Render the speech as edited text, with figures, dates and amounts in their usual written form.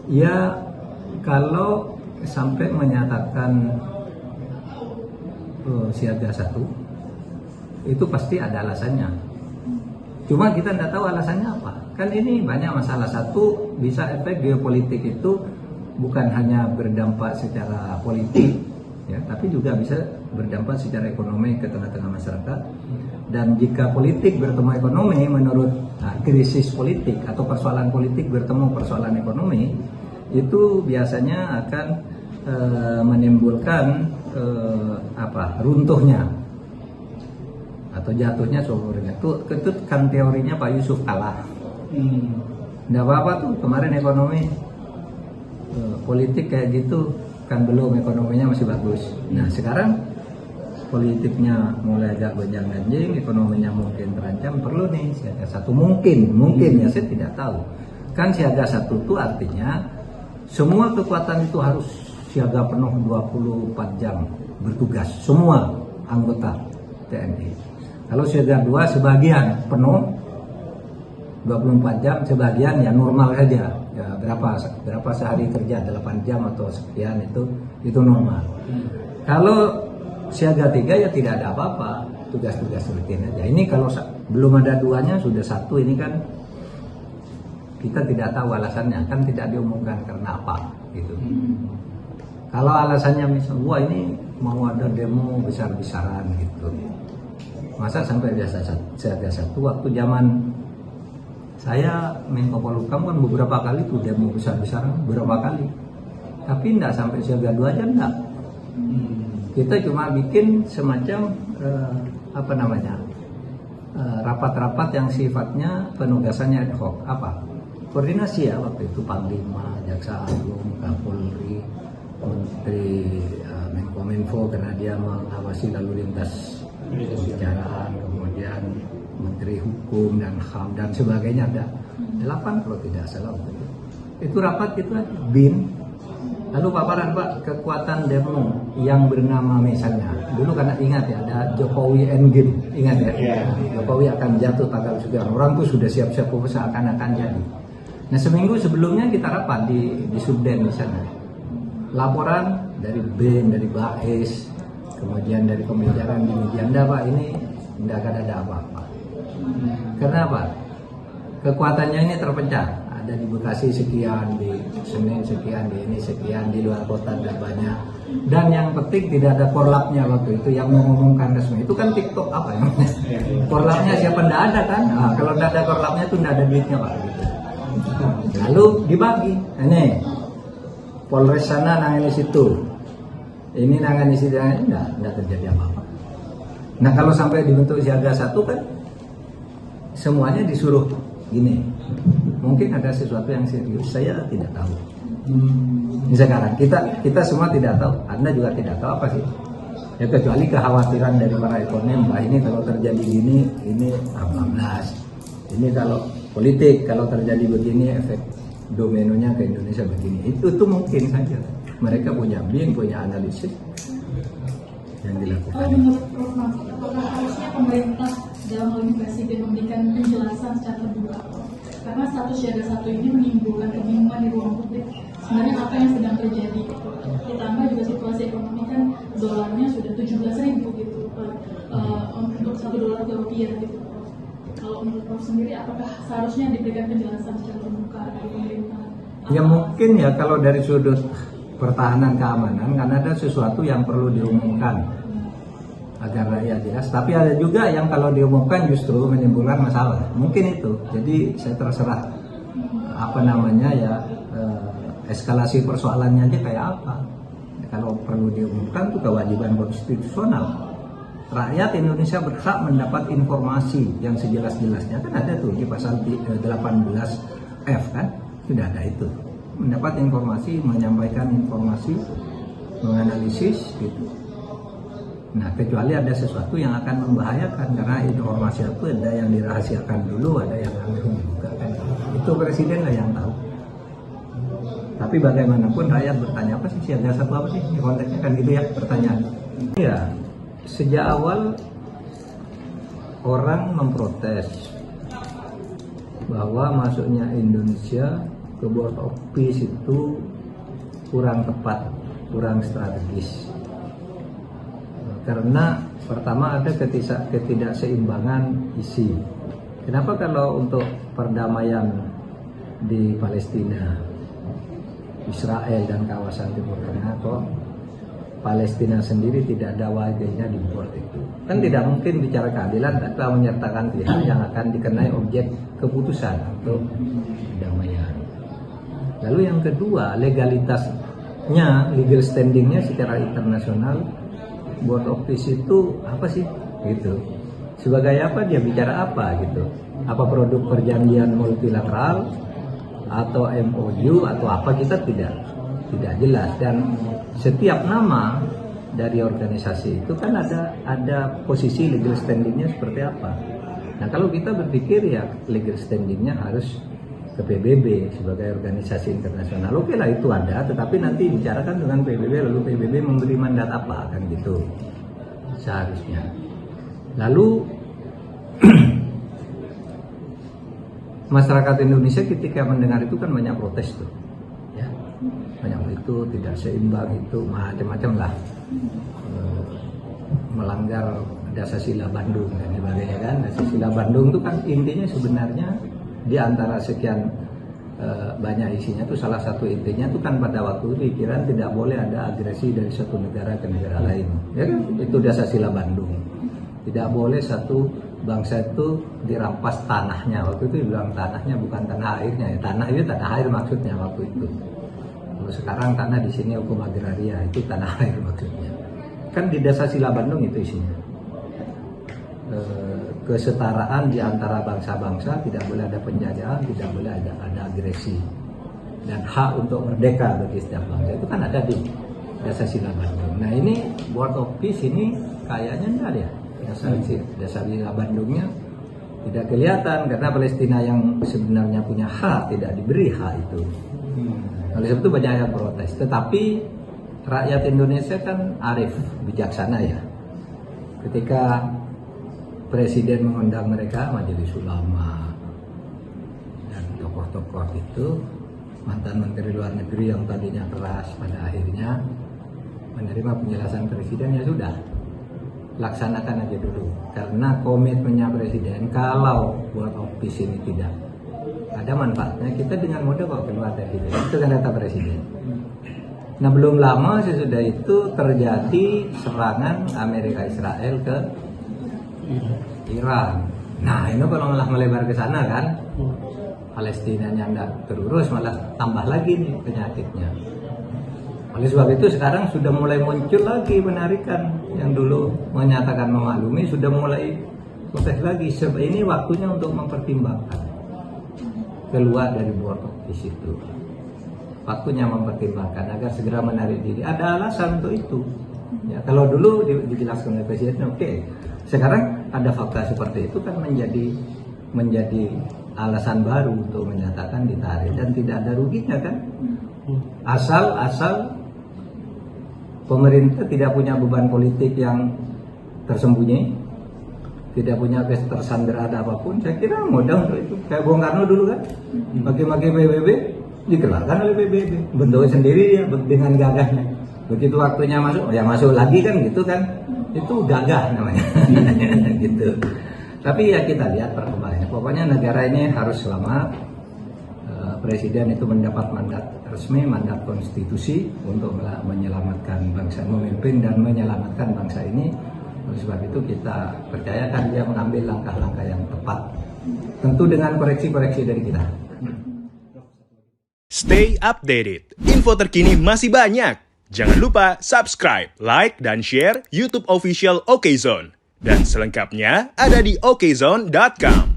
Ya, kalau sampai menyatakan siaga satu, itu pasti ada alasannya. Cuma kita tidak tahu alasannya apa. Kan ini banyak masalah. Satu, bisa efek geopolitik itu bukan hanya berdampak secara politik, ya, tapi juga bisa berdampak secara ekonomi ke tengah-tengah masyarakat. Dan jika politik bertemu ekonomi, menurut krisis politik atau persoalan politik bertemu persoalan ekonomi, itu biasanya akan menimbulkan runtuhnya atau jatuhnya suatu negara. Itu kan teorinya Pak Yusuf kalah. Nggak apa-apa tuh, kemarin ekonomi politik kayak gitu kan, belum, ekonominya masih bagus. Nah sekarang politiknya mulai agak gonjang-ganjing, ekonominya mungkin terancam, perlu nih siaga satu. Mungkin ya, saya tidak tahu. Kan siaga satu itu artinya semua kekuatan itu harus siaga penuh 24 jam bertugas, semua anggota TNI. Kalau siaga 2 sebagian penuh 24 jam, sebagian ya normal saja. Ya, berapa sehari kerja 8 jam atau sekian, itu normal. Kalau siaga 3 ya tidak ada apa-apa, tugas-tugas rutin aja. Ini kalau belum ada 2-nya, sudah 1, ini kan kita tidak tahu alasannya, kan tidak diumumkan karena apa gitu. Kalau alasannya misalnya, wah ini mau ada demo besar-besaran gitu, masa sampai siaga 1? Waktu zaman saya Menko Polhukam kan beberapa kali tuh demo besar-besaran, beberapa kali, tapi enggak sampai siaga 2 aja enggak. Kita cuma bikin semacam rapat-rapat yang sifatnya penugasannya ad hoc. Koordinasi ya, waktu itu Panglima, Jaksa Agung, Kapolri, Menteri Menkominfo karena dia mengawasi lalu lintas pembicaraan, kemudian Menteri Hukum dan HAM dan sebagainya, ada 8 kalau tidak salah. Itu rapat itu BIN. Lalu paparan Pak, kekuatan demo yang bernama misalnya, dulu karena ingat ya, ada Jokowi Endgame, ingat ya, Jokowi akan jatuh tanggal sekian, orang tuh sudah siap-siap seakan-akan jadi. Nah seminggu sebelumnya kita rapat di Subden di sana, laporan dari BIN, dari Bais, kemudian dari pembicaraan di media, Pak ini tidak akan ada apa-apa. Kenapa? Kekuatannya ini terpecah. Ada di Bekasi sekian, di Senen sekian, di ini sekian, di luar kota ada banyak. Dan yang penting tidak ada korlapnya waktu itu yang mengumumkan resmi. Itu kan TikTok apa ya? Korlapnya siapa, tidak ada kan? Nah, kalau tidak ada korlapnya itu tidak ada duitnya Pak. Gitu. Lalu dibagi. Ini Polres sana nangani situ, ini nangani situ, tidak terjadi apa-apa. Nah kalau sampai dibentuk siaga 1 kan semuanya disuruh gini. Mungkin ada sesuatu yang serius, saya tidak tahu. Sekarang kita semua tidak tahu, Anda juga tidak tahu apa sih. Ya kecuali kekhawatiran dari para ekonom, ini kalau terjadi gini, ini 14. Ini kalau politik, kalau terjadi begini, efek dominonya ke Indonesia begini. Itu mungkin saja. Mereka punya BIN, punya analisis yang dilakukan. Menurut Prof Mahfud, apakah harusnya pemerintah dalam hal ini Presiden memberikan penjelasan secara terbuka? Karena status siaga 1 ini menimbulkan kebingungan di ruang publik. Sebenarnya apa yang sedang terjadi? Ditambah juga situasi ekonomi kan, dolarnya sudah 17.000 gitu untuk $1 ke rupiah gitu. Kalau menurut Prof sendiri, apakah seharusnya diberikan penjelasan secara terbuka dari pemerintah? Ya mungkin ya kalau dari sudut pertahanan keamanan, karena ada sesuatu yang perlu diumumkan agar rakyat jelas. Tapi ada juga yang kalau diumumkan justru menimbulkan masalah. Mungkin itu. Jadi saya terserah eskalasi persoalannya aja kayak apa. Kalau perlu diumumkan itu kewajiban konstitusional. Rakyat Indonesia berhak mendapat informasi yang sejelas-jelasnya. Kan ada tuh di pasal 18F kan, sudah ada itu. Mendapat informasi, menyampaikan informasi, menganalisis gitu. Nah, kecuali ada sesuatu yang akan membahayakan, karena informasi itu ada yang dirahasiakan dulu, ada yang langsung dibukakan. Itu presiden lah yang tahu. Tapi bagaimanapun rakyat bertanya, apa sih siaga 1 apa sih? Ini konteksnya kan gitu ya pertanyaan. Ya, sejak awal orang memprotes bahwa masuknya Indonesia ke Board of Peace itu kurang tepat, kurang strategis. Karena pertama ada ketidakseimbangan isi. Kenapa kalau untuk perdamaian di Palestina, Israel dan kawasan Timur Tengah kok Palestina sendiri tidak ada wakilnya di board itu? Kan tidak mungkin bicara keadilan tanpa menyertakan pihak yang akan dikenai objek keputusan untuk perdamaian. Lalu yang kedua, legalitasnya, legal standingnya secara internasional, Board of Peace itu apa sih? Gitu. Sebagai apa dia bicara apa gitu? Apa produk perjanjian multilateral atau MOU atau apa, kita tidak jelas. Dan setiap nama dari organisasi itu kan ada posisi legal standingnya seperti apa. Nah kalau kita berpikir ya legal standingnya harus ke PBB sebagai organisasi internasional, oke lah itu ada, tetapi nanti bicarakan dengan PBB, lalu PBB memberi mandat apa, kan gitu seharusnya. Lalu masyarakat Indonesia ketika mendengar itu kan banyak protes tuh, ya, banyak itu tidak seimbang, itu macam-macam lah, melanggar Dasar-Sila Bandung dan sebagainya kan. Dasar-Sila Bandung itu kan intinya sebenarnya di antara sekian banyak isinya tuh salah satu intinya tuh kan pada waktu itu pikiran tidak boleh ada agresi dari satu negara ke negara lain, ya kan, itu Dasar-Sila Bandung. Tidak boleh satu bangsa itu dirampas tanahnya, waktu itu bilang tanahnya bukan tanah airnya, ya, tanah itu tanah air maksudnya waktu itu. Kalau sekarang tanah di sini hukum agraria, itu tanah air maksudnya. Kan di Dasar-Sila Bandung itu isinya. Kesetaraan di antara bangsa-bangsa, tidak boleh ada penjajahan, tidak boleh ada agresi, dan hak untuk merdeka bagi setiap bangsa itu kan ada di Dasar-Sila Bandung. Nah ini Board of Peace ini kayaknya enggak ya, Dasar-Sila Bandungnya tidak kelihatan, karena Palestina yang sebenarnya punya hak tidak diberi hak itu. Oleh sebab itu banyak yang protes. Tetapi rakyat Indonesia kan arif, bijaksana ya. Ketika Presiden mengundang mereka, Majelis Ulama dan tokoh-tokoh itu, mantan Menteri Luar Negeri yang tadinya keras, pada akhirnya menerima penjelasan Presiden, ya sudah, laksanakan aja dulu. Karena komitmennya Presiden, kalau Board of Peace ini tidak ada manfaatnya, kita dengan mudah kok keluar dari itu. Itu kan kata Presiden. Nah belum lama sesudah itu terjadi serangan Amerika Israel ke Iran. Nah ini kalau malah melebar ke sana kan, Palestinanya tidak terurus, malah tambah lagi nih penyakitnya. Oleh sebab itu sekarang sudah mulai muncul lagi penarikan, yang dulu menyatakan memaklumi sudah mulai protes lagi. Ini waktunya untuk mempertimbangkan keluar dari Board of Peace itu. Waktunya mempertimbangkan agar segera menarik diri. Ada alasan untuk itu. Ya, kalau dulu dijelaskan oleh Presiden, oke. Sekarang ada fakta seperti itu kan menjadi alasan baru untuk menyatakan ditarik, dan tidak ada ruginya kan. Asal pemerintah tidak punya beban politik yang tersembunyi, tidak punya ketersandera apapun, saya kira mudah untuk itu. Kayak Bung Karno dulu kan, maki-maki PBB, dikeluarkan oleh PBB, bentuknya sendiri dia dengan gagahnya. Begitu waktunya masuk, ya masuk lagi kan gitu kan, itu gagah namanya. Gitu. Tapi ya kita lihat perkembangannya. Pokoknya negara ini harus selamat. Presiden itu mendapat mandat resmi, mandat konstitusi untuk menyelamatkan bangsa, memimpin dan menyelamatkan bangsa ini. Oleh sebab itu kita percayakan dia mengambil langkah-langkah yang tepat, tentu dengan koreksi-koreksi dari kita. Stay updated, info terkini masih banyak. Jangan lupa subscribe, like, dan share YouTube official OKZone. Dan selengkapnya ada di okezone.com.